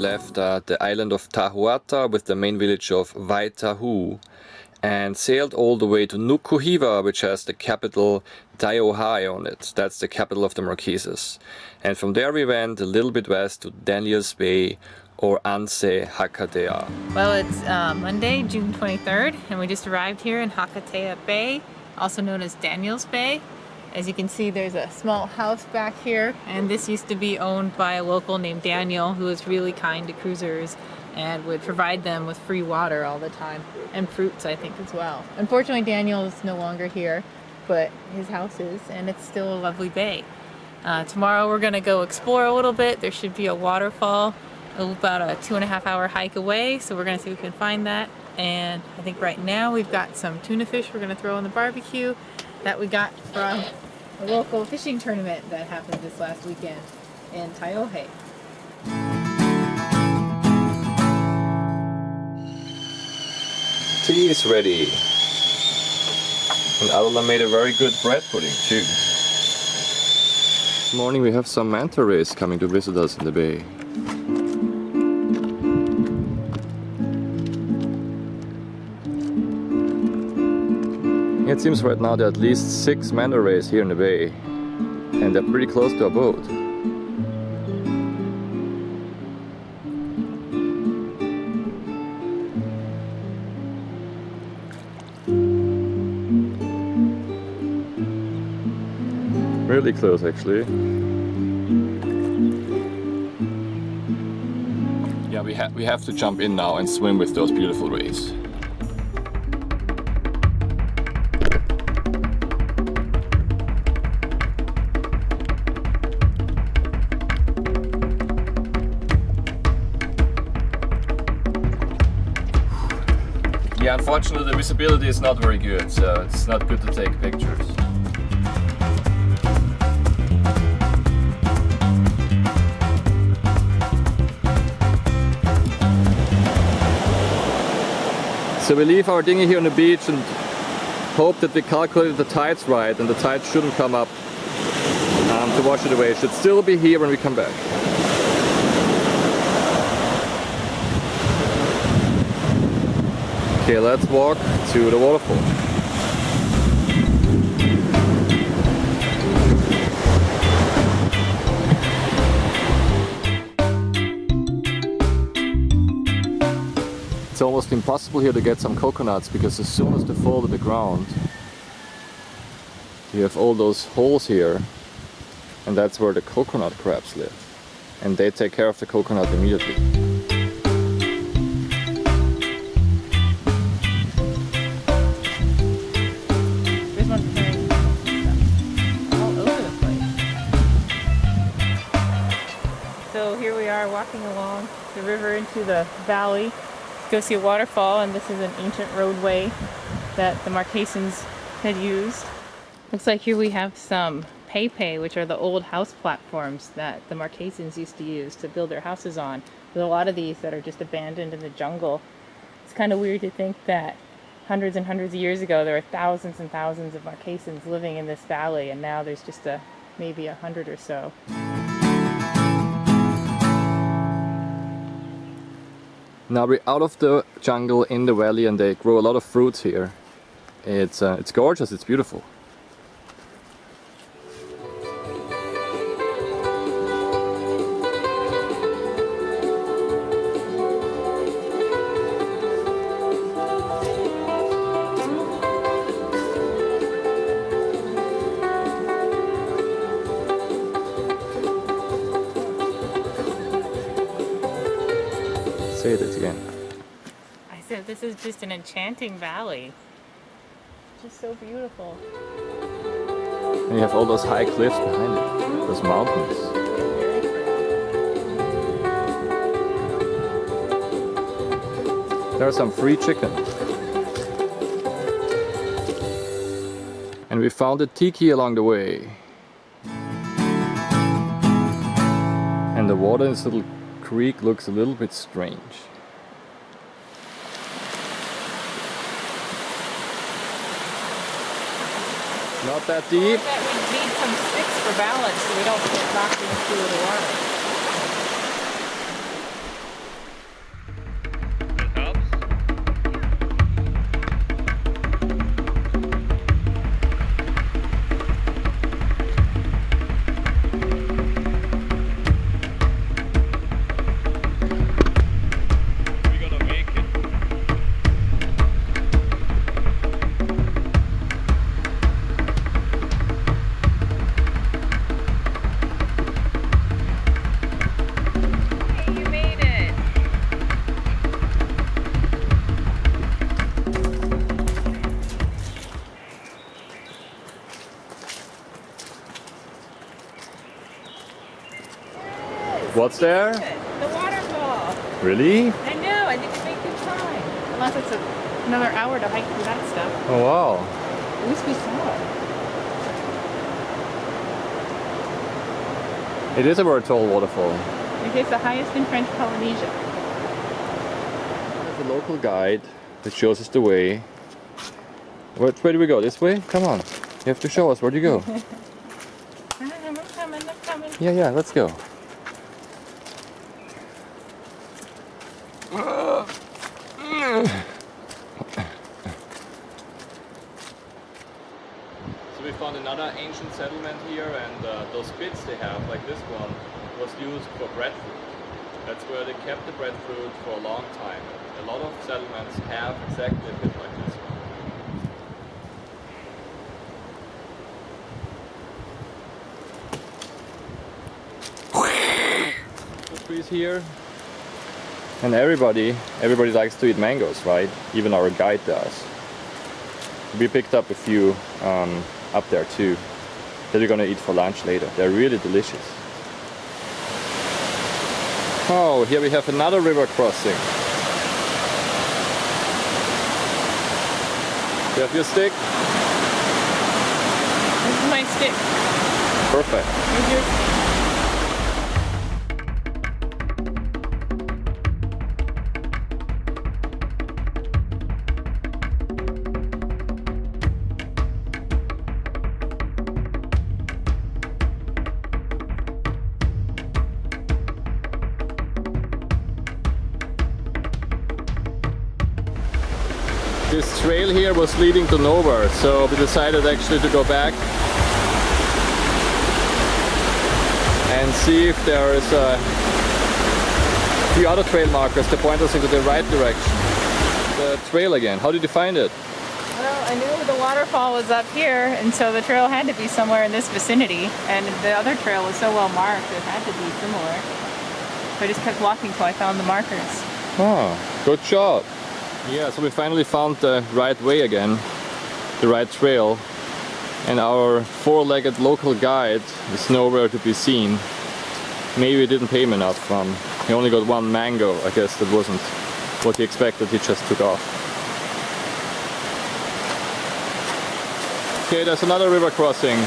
left the island of Tahuata with the main village of Waitahu and sailed all the way to Nuku Hiva, which has the capital Daiohai on it. That's the capital of the Marquesas. And from there we went a little bit west to Daniels Bay or Anse Hakatea. Well, it's Monday, June 23rd, and we just arrived here in Hakatea Bay, also known as Daniels Bay. As you can see, there's a small house back here, and this used to be owned by a local named Daniel, who was really kind to cruisers and would provide them with free water all the time, and fruits, I think, as well. Unfortunately, Daniel is no longer here, but his house is, and it's still a lovely bay. Tomorrow we're gonna go explore a little bit. There should be a waterfall about a 2.5 hour hike away, so we're gonna see if we can find that. And I think right now we've got some tuna fish we're gonna throw on the barbecue that we got from a local fishing tournament that happened this last weekend in Taiohae. Tea is ready. And Adola made a very good bread pudding too. This morning we have some manta rays coming to visit us in the bay. It seems right now there are at least 6 manta rays here in the bay, and they're pretty close to our boat. Really close, actually. Yeah, we have to jump in now and swim with those beautiful rays. Yeah, unfortunately the visibility is not very good, so it's not good to take pictures. So we leave our dinghy here on the beach and hope that we calculated the tides right, and the tides shouldn't come up to wash it away. It should still be here when we come back. Okay, let's walk to the waterfall. It's almost impossible here to get some coconuts, because as soon as they fall to the ground, you have all those holes here, and that's where the coconut crabs live. And they take care of the coconut immediately. This one's carrying all over the place. So here we are walking along the river into the valley. Go see a waterfall, and this is an ancient roadway that the Marquesans had used. Looks like here we have some pei, which are the old house platforms that the Marquesans used to use to build their houses on. There's a lot of these that are just abandoned in the jungle. It's kind of weird to think that hundreds and hundreds of years ago there were thousands and thousands of Marquesans living in this valley, and now there's just maybe 100 or so. Now we're out of the jungle in the valley, and they grow a lot of fruits here. It's gorgeous, it's beautiful. Say it again. I said this is just an enchanting valley. Just so beautiful. And you have all those high cliffs behind it, those mountains. There are some free chicken. And we found a tiki along the way. And the water in this little creek looks a little bit strange. Not that deep. That we need some sticks for balance so we don't get knocked into the water. What's there? The waterfall. Really? I know, I think it makes good time. Unless it's another hour to hike through that stuff. Oh wow. At least we saw it. It is a very tall waterfall. It is the highest in French Polynesia. There's a local guide that shows us the way. Where do we go? This way? Come on. You have to show us. Where do you go? I'm coming. Yeah, let's go. So we found another ancient settlement here, and those pits they have, like this one, was used for breadfruit. That's where they kept the breadfruit for a long time. A lot of settlements have exactly a pit like this one. Trees here, and everybody likes to eat mangoes, right? Even our guide does. We picked up a few up there too that we're gonna eat for lunch later. They're really delicious. Oh, here we have another river crossing. You have your stick? This is my stick. Perfect. Here's your stick. This trail here was leading to nowhere, so we decided actually to go back and see if there is a few other trail markers to point us into the right direction. The trail again. How did you find it? Well, I knew the waterfall was up here, and so the trail had to be somewhere in this vicinity, and the other trail was so well marked, it had to be similar. So I just kept walking till I found the markers. Oh, good job. Yeah, so we finally found the right way again, the right trail, and our four-legged local guide is nowhere to be seen. Maybe we didn't pay him enough. He only got one mango. I guess that wasn't what he expected. He just took off. Okay, there's another river crossing.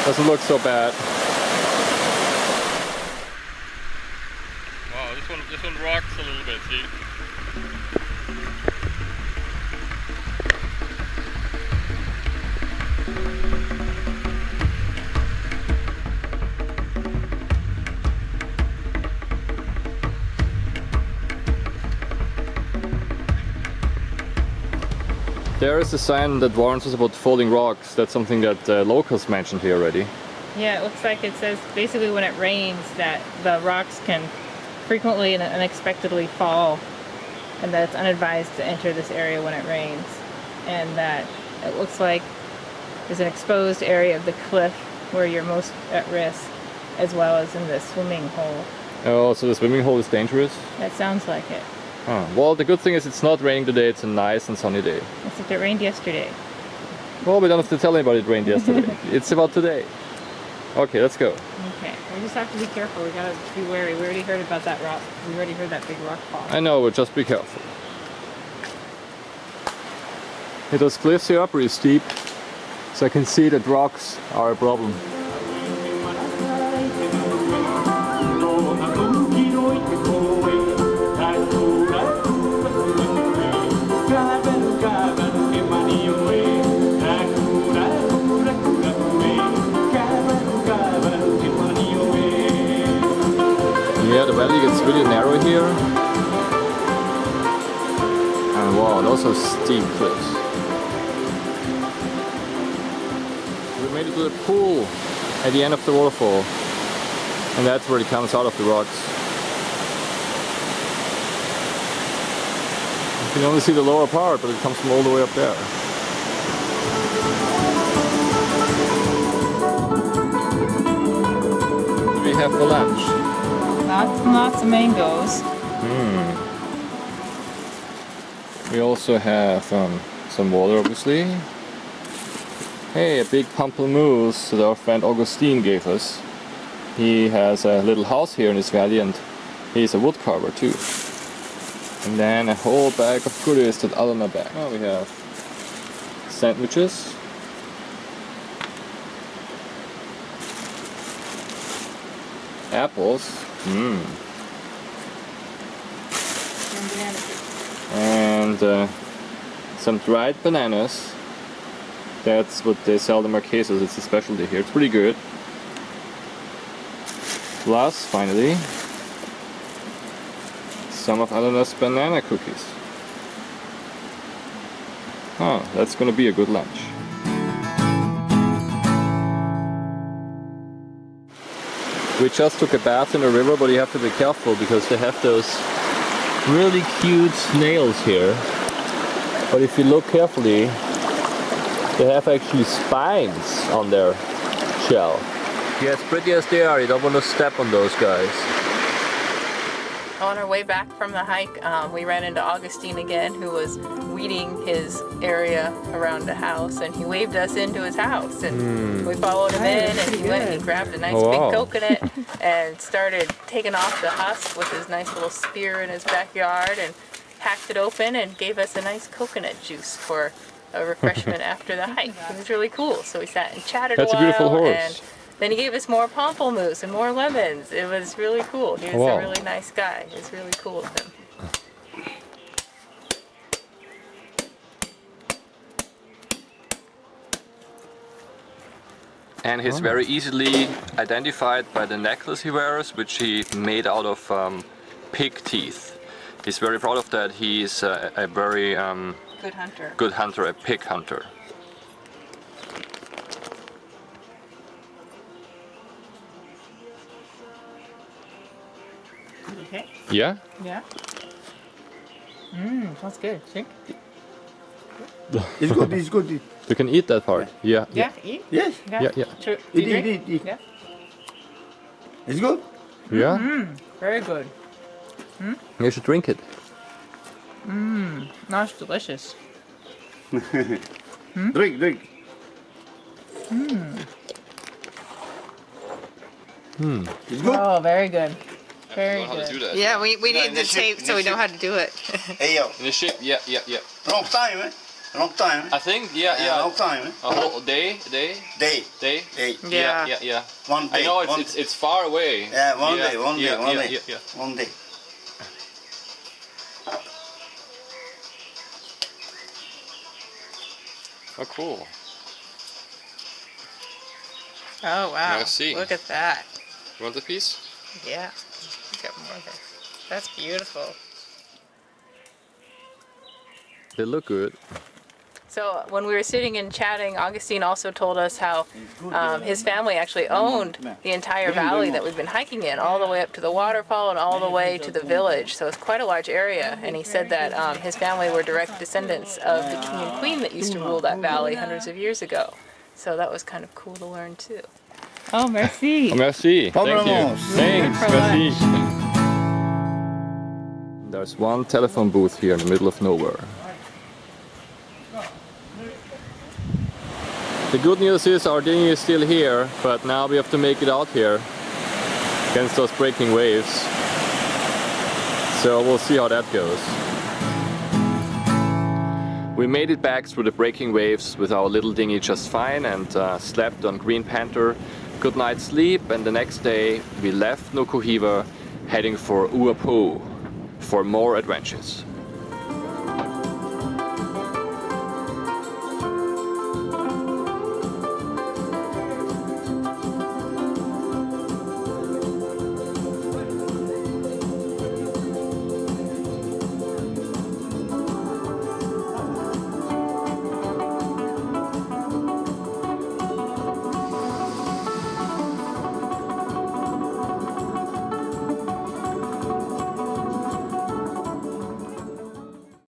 Doesn't look so bad. Wow, this one rocks a little bit, see? There is a sign that warns us about falling rocks. That's something that locals mentioned here already. Yeah, it looks like it says basically when it rains that the rocks can frequently and unexpectedly fall, and that it's unadvised to enter this area when it rains, and that it looks like there's an exposed area of the cliff where you're most at risk, as well as in the swimming hole. Oh, so the swimming hole is dangerous? That sounds like it. Oh, well, the good thing is it's not raining today. It's a nice and sunny day. Except it rained yesterday. Well, we don't have to tell anybody it rained yesterday. It's about today. Okay, let's go. Okay, we just have to be careful. We gotta be wary. We already heard about that rock. We already heard that big rock fall. I know, but just be careful. Hey, those cliffs here are pretty steep, so I can see that rocks are a problem. Yeah, the valley gets really narrow here. And wow, those are steep cliffs. We made it to the pool at the end of the waterfall. And that's where it comes out of the rocks. You can only see the lower part, but it comes from all the way up there. What do we have for lunch? Lots and lots of mangoes. We also have some water, obviously. Hey, a big pamplemousse that our friend Augustine gave us. He has a little house here in this valley, and he's a wood carver too. And then a whole bag of goodies that are on my back. Oh, we have sandwiches. Apples. And some dried bananas. That's what they sell the Marquesas. It's a specialty here. It's pretty good. Plus, finally, some of Eleanor's banana cookies. Oh, that's gonna be a good lunch. We just took a bath in the river, but you have to be careful because they have those really cute snails here. But if you look carefully, they have actually spines on their shell. Yeah, as pretty as they are, you don't want to step on those guys. On our way back from the hike, we ran into Augustine again, who was weeding his area around the house, and he waved us into his house, and we followed him in, and he went and he grabbed a nice big coconut and started taking off the husk with his nice little spear in his backyard, and hacked it open and gave us a nice coconut juice for a refreshment after the hike. It was really cool. So we sat and chatted a while. That's a beautiful horse. And then he gave us more pamplemousse and more lemons. It was really cool. He was a really nice guy. It was really cool of him. And he's very easily identified by the necklace he wears, which he made out of pig teeth. He's very proud of that. He's a very good hunter, a pig hunter. Okay. Yeah? Yeah. That's good. See? It's good, it's good. You can eat that part. Yeah. Yeah, eat? Yes, Yeah. True. eat. Yeah. It's good. Yeah. Very good. You should drink it. That's delicious. Drink. It's good. Oh, very good. Very How to do that. Yeah, we need in the the tape ship- so in we the know ship. how to do it. Hey yo, In the ship, yeah. long time, eh? Long time. I think, yeah. Long time, eh? A whole day. Day. Yeah. One day. I know one, it's far away. Yeah, one day. Yeah. One day. Oh, cool. Oh, wow. Merci. Look at that. You want a piece? Yeah. You got more there. That's beautiful. They look good. So when we were sitting and chatting, Augustine also told us how his family actually owned the entire valley that we've been hiking in, all the way up to the waterfall and all the way to the village. So it's quite a large area. And he said that his family were direct descendants of the king and queen that used to rule that valley hundreds of years ago. So that was kind of cool to learn too. Oh, merci. Oh, merci. Thank you. Vamos. Thanks. For Merci. There's one telephone booth here in the middle of nowhere. The good news is our dinghy is still here, but now we have to make it out here against those breaking waves. So we'll see how that goes. We made it back through the breaking waves with our little dinghy just fine and slept on Green Panther. Good night's sleep, and the next day we left Nuku Hiva heading for Uapu for more adventures.